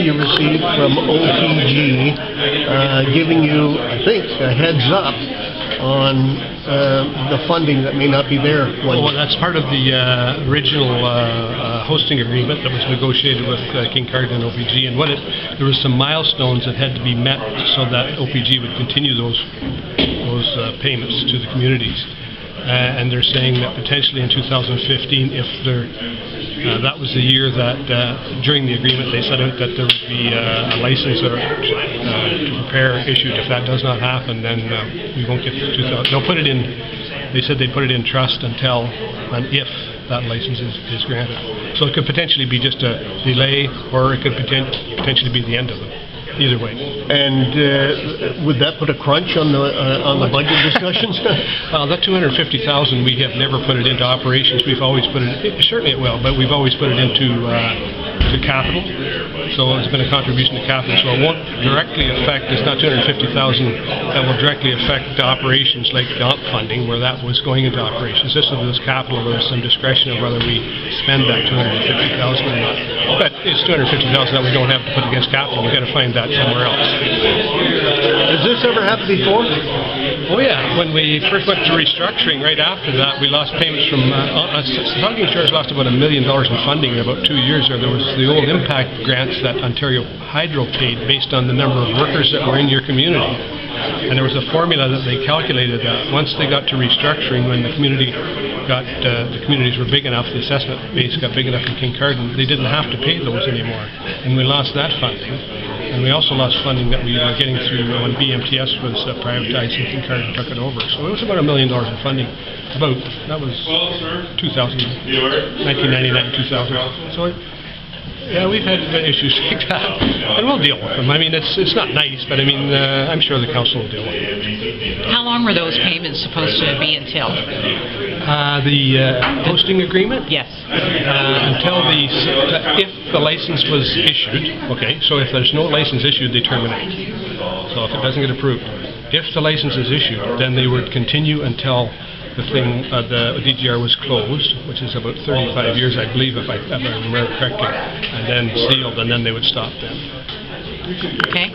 you received from OPG giving you, I think, a heads up on the funding that may not be there. Well, that's part of the original hosting agreement that was negotiated with Kincardine and OPG, and there was some milestones that had to be met so that OPG would continue those payments to the communities. And they're saying that potentially in 2015, if that was the year that during the agreement they set out that there would be a license to prepare issued. If that does not happen, then we won't get to 2000. They'll put it in. They said they'd put it in trust until and if that license is granted. So it could potentially be just a delay, or it could potentially be the end of it. Either way. And would that put a crunch on the budget discussions? Well, that $250,000, we have never put it into operations. We've always put it, certainly it will, but we've always put it into capital. So it's been a contribution to capital. So it won't directly affect, it's not $250,000 that will directly affect the operations like the OMP funding, where that was going into operations. This is capital. There's some discretion of whether we spend that $250,000 or not. But it's $250,000 that we don't have to put against capital. We've got to find that somewhere else. Has this ever happened before? Oh yeah, when we first went to restructuring, right after that, we lost payments from, Saugeen lost about $1 million in funding in about 2 years. There was the old impact grants that Ontario Hydro paid based on the number of workers that were in your community. And there was a formula that they calculated that once they got to restructuring, when the communities were big enough, the assessment base got big enough in Kincardine, they didn't have to pay those anymore. And we lost that funding. And we also lost funding that we were getting through when BMTS was privatized and Kincardine took it over. So it was about $1 million in funding. That was 1999, 2000. So yeah, we've had issues like that, and we'll deal with them. I mean, it's not nice, but I mean, I'm sure the council will deal with it. How long were those payments supposed to be until? The hosting agreement? Yes. Until if the license was issued, okay, so if there's no license issued, they terminate. So if it doesn't get approved. If the license is issued, then they would continue until the DGR was closed, which is about 35 years, I believe, if I remember correctly, and then sealed, and then they would stop then. Okay.